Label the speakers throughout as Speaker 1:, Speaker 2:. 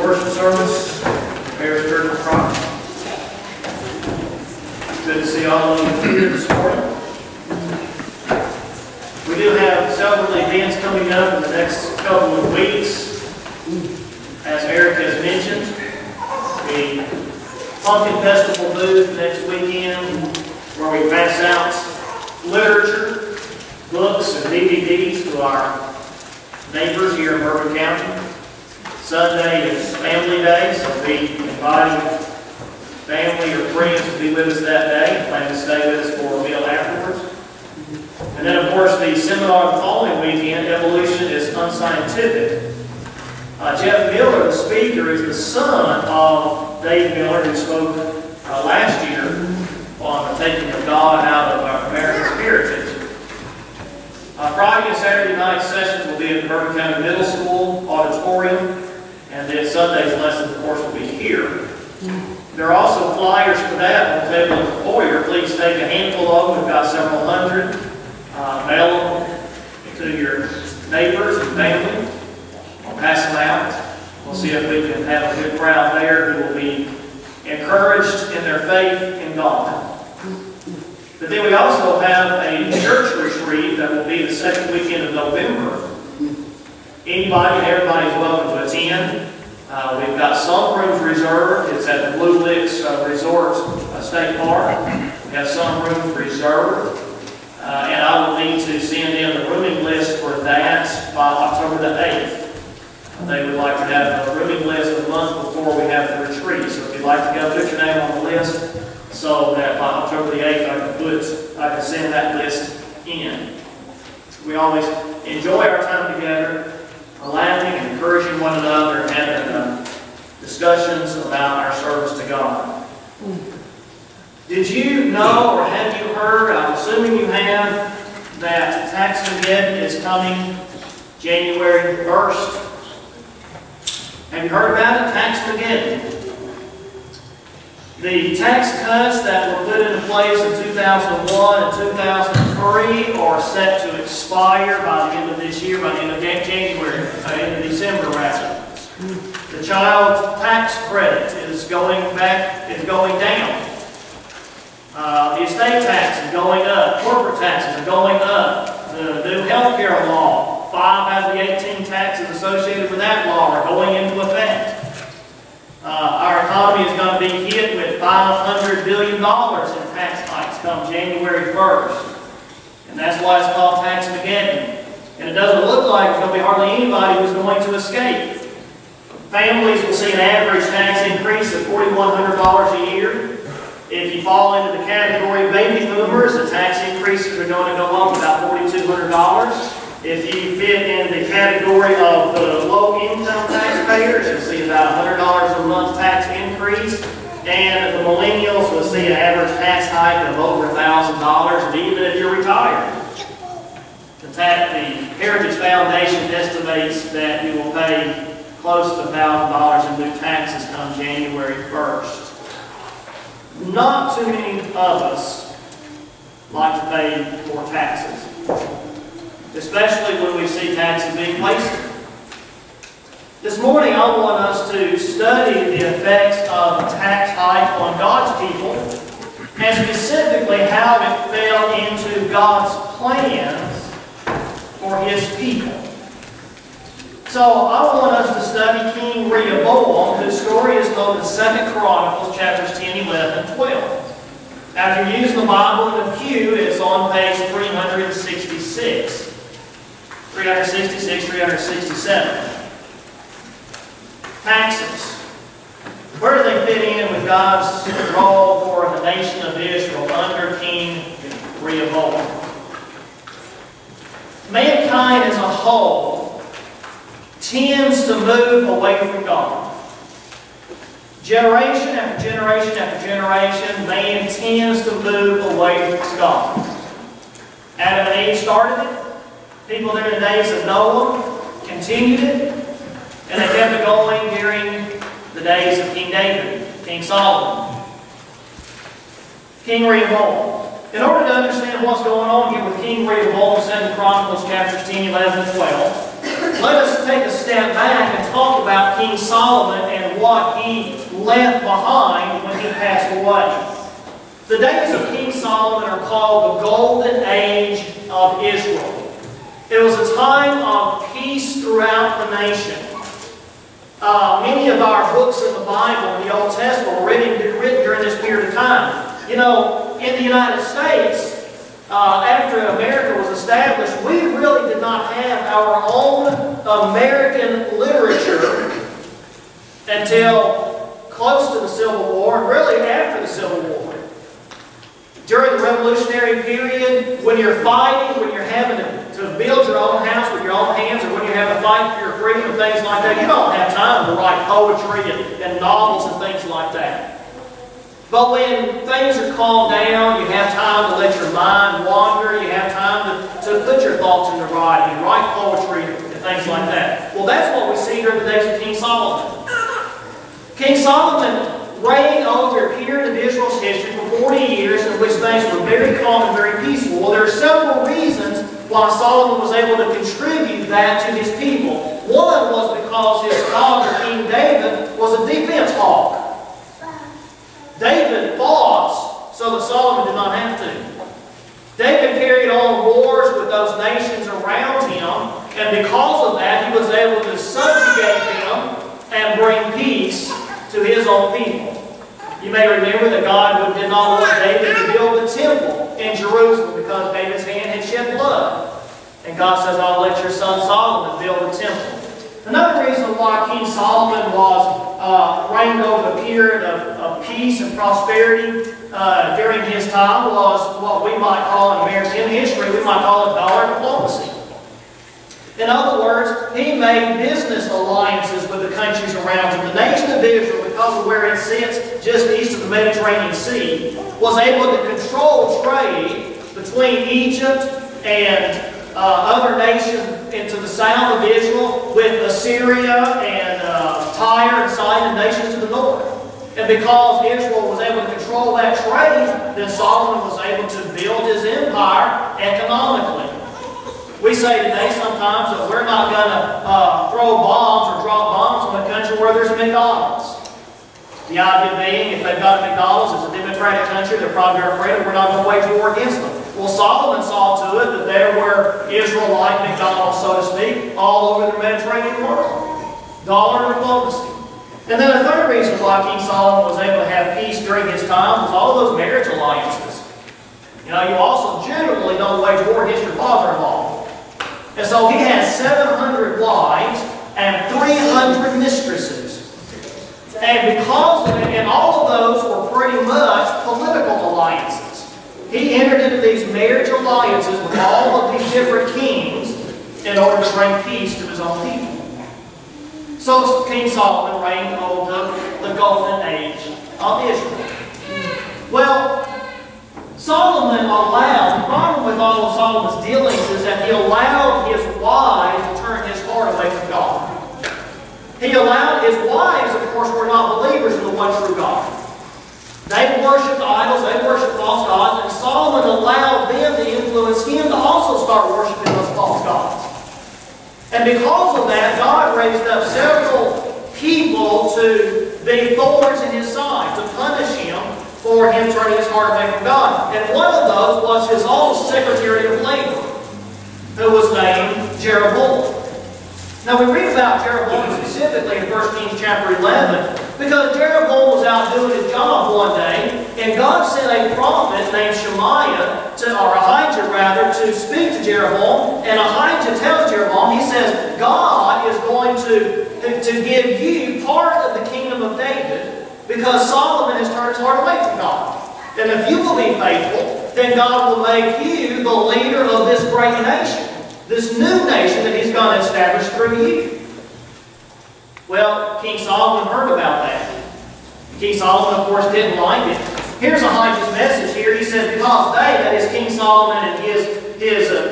Speaker 1: worship service, Mary's Church of Christ. Good to see all of you here this morning. We do have several events coming up in the next couple of weeks. As Eric has mentioned, the Pumpkin Festival booth next weekend, where we pass out literature, books, and DVDs to our neighbors here in Bourbon County. Sunday is Family Day, so we invite family or friends to be with us that day and plan to stay with us for a meal afterwards. And then, of course, the seminar the following weekend, Evolution is Unscientific. Jeff Miller, the speaker, is the son of Dave Miller, who spoke last year on the taking of God out of our American heritage. Friday and Saturday night sessions will be at the Bourbon County Middle School auditorium, and then Sunday's lessons, of course, will be here. There are also flyers for that on the table in the foyer. Please take a handful of them. We've got several hundred. Mail them to your neighbors and family. We'll pass them out. We'll see if we can have a good crowd there who will be encouraged in their faith in God. But then we also have a church retreat that will be the second weekend of November. Anybody and everybody is welcome to attend. We've got some rooms reserved. It's at the Blue Licks Resort State Park. We have some rooms reserved. And I will need to send in the rooming list for that by October the 8th. They would like to have a rooming list a month before we have the retreat. So if you'd like to go, put your name on the list so that by October the 8th I can send that list in. We always enjoy our time together, laughing and encouraging one another and having discussions about our service to God. Did you know or have you heard, I'm assuming you have, that Taxmaggedon is coming January 1st? Have you heard about it? Taxmaggedon. The tax cuts that were put into place in 2001 and 2003 are set to expire by the end of this year, by the end of January, end of December rather. The child tax credit is going down. The estate tax is going up. Corporate taxes are going up. The new health care law, 5 out of the 18 taxes associated with that law are going into effect. Our economy is going to be hit with $500 billion in tax hikes come January 1st. And that's why it's called Taxmaggedon. And it doesn't look like there's going to be hardly anybody who's going to escape. Families will see an average tax increase of $4,100 a year. If you fall into the category of baby boomers, the tax increases are going to go up about $4,200. If you fit in the category of the low-income taxpayers, you'll see about $100 a month tax increase. And the millennials will see an average tax hike of over $1,000, and even if you're retired. The Heritage Foundation estimates that you will pay close to $1,000 in new taxes come January 1st. Not too many of us like to pay more taxes, especially when we see taxes being placed. This morning I want us to study the effects of a tax hike on God's people, and specifically how it fell into God's plans for His people. So I want us to study King Rehoboam, whose story is told in 2 Chronicles chapters 10, 11, and 12. After you use the Bible in the pew, it's on page 366. 366, 367. Taxes. Where do they fit in with God's role for the nation of Israel under King Rehoboam? Mankind as a whole tends to move away from God. Generation after generation after generation, man tends to move away from God. Adam and Eve started it. People during the days of Noah continued it. And they kept it going during the days of King David, King Solomon, King Rehoboam. In order to understand what's going on here with King Rehoboam, 2 Chronicles chapters 10, 11, and 12, let us take a step back and talk about King Solomon and what he left behind when he passed away. The days of King Solomon are called the Golden Age of Israel. It was a time of peace throughout the nation. Many of our books in the Bible, in the Old Testament, were written during this period of time. You know, in the United States, after America was established, we really did not have our own American literature until close to the Civil War, and really after the Civil War. During the Revolutionary period, when you're fighting, when you're having to build your own house with your own hands, or when you're having to fight for your freedom and things like that, you don't have time to write poetry and novels and things like that. But when things are calmed down, you have time to let your mind wander, you have time to put your thoughts into writing, and write poetry and things like that. Well, that's what we see during the days of King Solomon. King Solomon reigned over a period of Israel's history for 40 years in which things were very calm and very peaceful. Well, there are several reasons why Solomon was able to contribute that to his people. One was because his father, King David, was a defense hawk. David fought so that Solomon did not have to. David carried on wars with those nations around him, and because of that, he was able to subjugate them and bring peace to his own people. You may remember that God did not want David to build a temple in Jerusalem because David's hand had shed blood. And God says, I'll let your son Solomon build a temple. Another reason why King Solomon was reigned over a period of peace and prosperity during his time was what we might call in American history, we might call it dollar diplomacy. In other words, he made business alliances with the countries around him. The nation of Israel, because of where it sits just east of the Mediterranean Sea, was able to control trade between Egypt and other nations into the south of Israel, with Assyria and Tyre and Sidon, nations to the north. And because Israel was able to control that trade, then Solomon was able to build his empire economically. We say today sometimes that we're not going to throw bombs or drop bombs on a country where there's a McDonald's. The idea being, if they've got a McDonald's, it's a democratic country, they're probably afraid we're not going to wage war against them. Well, Solomon saw to it that there were Israelite McDonald's, so to speak, all over the Mediterranean world. Dollar diplomacy. And then a third reason why King Solomon was able to have peace during his time was all of those marriage alliances. You know, you also generally don't wage war against your father-in-law. And so he had 700 wives and 300 mistresses. And because of it, and all of those were pretty much political alliances. He entered into these marriage alliances with all of these different kings in order to bring peace to his own people. So King Solomon reigned over the golden age of Israel. Well, Solomon allowed, the problem with all of Solomon's dealings is that he allowed his wives to turn his heart away from God. He allowed his wives, of course, were not believers in the one true God. They worshipped idols, they worshipped false gods, and Solomon allowed them to influence him to also start worshiping those false gods. And because of that, God raised up several people to be thorns in his side, to punish him for him turning his heart away from God. And one of those was his own Secretary of Labor, who was named Jeroboam. Now we read about Jeroboam specifically in 1 Kings chapter 11, because Jeroboam was out doing his job one day, and God sent a prophet named Shemaiah, or Ahijah rather, to speak to Jeroboam. And Ahijah tells Jeroboam, he says, God is going to give you part of the kingdom of David, because Solomon has turned his heart away from God. And if you will be faithful, then God will make you the leader of this great nation, this new nation that he's going to establish through you. Well, King Solomon heard about that. King Solomon, of course, didn't like it. Here's Ahijah's message here. He says, because they, that is King Solomon and his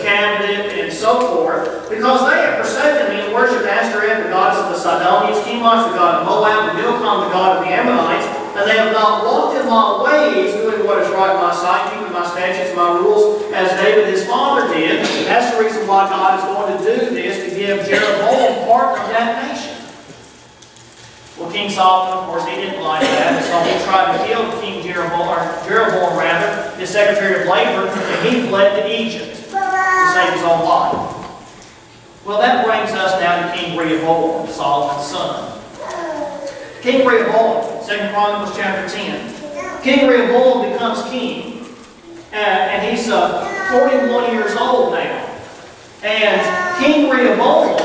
Speaker 1: cabinet and so forth, because they have forsaken me and worshipped Ashtoreth, the goddess of the Sidonians, Chemosh, the god of Moab, and Milcom, the god of the Ammonites, and they have not walked in my ways, doing what is right in my sight, keeping my my statutes and my rules as David his father did. That's the reason why God is going to do this, to give Jeroboam part of that nation. Well, King Solomon, of course, he didn't like that, and so he tried to kill King Jeroboam, rather, his Secretary of Labor, and he fled to Egypt to save his own life. Well, that brings us now to King Rehoboam, Solomon's son. King Rehoboam, 2 Chronicles chapter 10. King Rehoboam becomes king, and he's 41 years old now. And King Rehoboam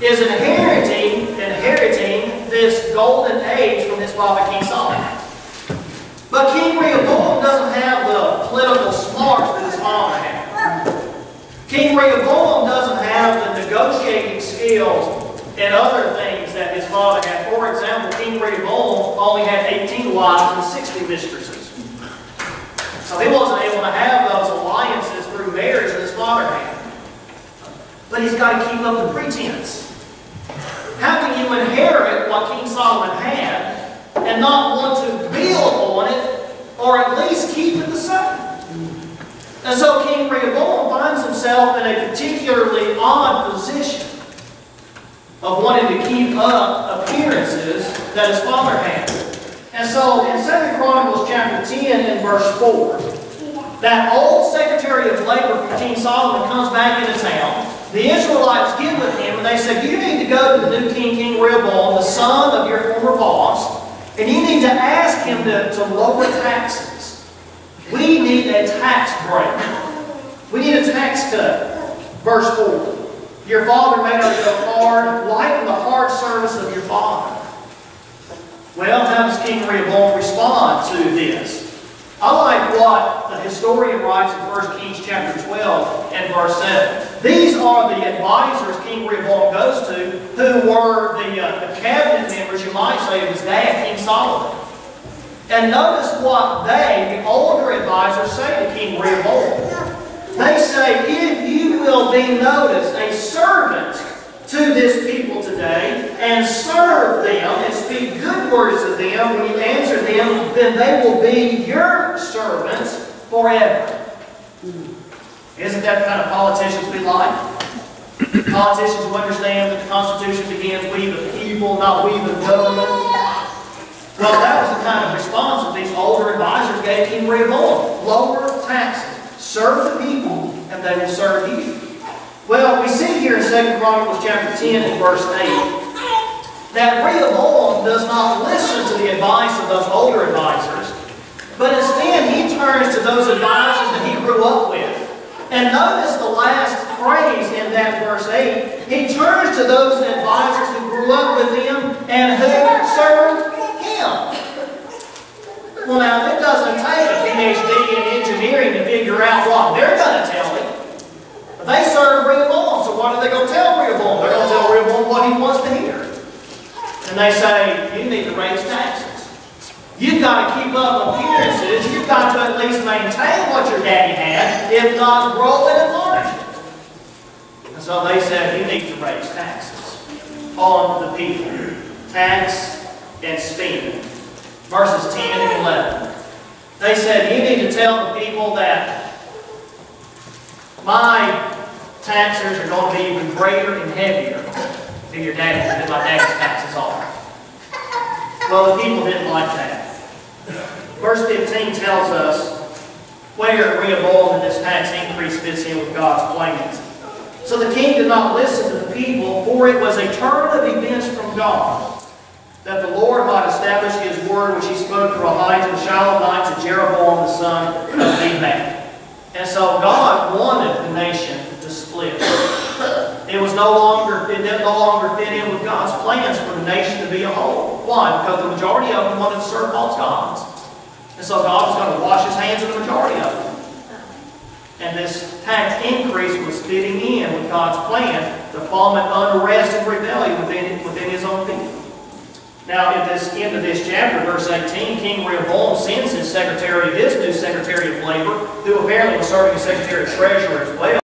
Speaker 1: is inheriting this golden age from his father King Solomon. But King Rehoboam doesn't have the political smarts that his father had. King Rehoboam doesn't have the negotiating skills and other things that his father had. For example, King Rehoboam only had 18 wives and 60 mistresses. So he wasn't able to have those alliances through marriage that his father had. But he's got to keep up the pretense. How can you inherit what King Solomon had and not want to build on it, or at least keep it the same? And so King Rehoboam finds himself in a particularly odd position of wanting to keep up appearances that his father had. And so in 2 Chronicles chapter 10 and verse 4, that old Secretary of Labor from King Solomon comes back into town. The Israelites get with him and they say, you need to go to the new king, King Rehoboam, the son of your former boss, and you need to ask him to lower taxes. We need a tax break. We need a tax cut. Verse 4. Your father made us go hard, lighten the hard service of your father. Well, how does King Rehoboam respond to this? I like what the historian writes in 1 Kings chapter 12 and verse 7. These are the advisors King Rehoboam goes to, who were the cabinet members, you might say, of his dad, King Solomon. And notice what they, the older advisors, say to King Rehoboam. They say, if you will be noticed a servant to this people today, and serve them, and speak good words to them when you answer them, then they will be your servants forever. Isn't that the kind of politicians we like? Politicians who understand that the Constitution begins, we the people, not we the government. Well, that was the kind of response that these older advisors gave King Rehoboam. Lower taxes, serve the people, and they will serve you. Well, we see here in 2 Chronicles chapter 10 and verse 8 that Rehoboam does not listen to the advice of those older advisors, but instead he turns to those advisors that he grew up with. And notice the last phrase in that verse 8. He turns to those advisors who grew up with him and who served him. Well, now, it doesn't take a PhD in engineering to figure out what they're going to tell him. They serve Rehoboam, so what are they going to tell Rehoboam? They're going to tell Rehoboam what he wants to hear. And they say, you need to raise taxes. You've got to keep up appearances. You've got to at least maintain what your daddy had, if not grow and enlarge it. And so they said, you need to raise taxes on the people. Tax and spend. Verses 10 and 11. They said, you need to tell the people that my taxes are going to be even greater and heavier than your daddy, than my daddy's taxes are. Well, the people didn't like that. Verse 15 tells us where Rehoboam and this tax increase fits in with God's plans. So the king did not listen to the people, for it was a turn of events from God, that the Lord might establish his word which he spoke through Ahijah the Shilonite to Jeroboam the son of Nebat. And so God wanted the nation to split. It didn't no longer fit in with God's plans for the nation to be a whole. Why? Because the majority of them wanted to serve false gods. And so God was going to wash his hands of the majority of them. And this tax increase was fitting in with God's plan to foment unrest and rebellion within his own people. Now, at this end of this chapter, verse 18, King Rehoboam sends his new Secretary of Labor, who apparently was serving as Secretary of Treasury as well.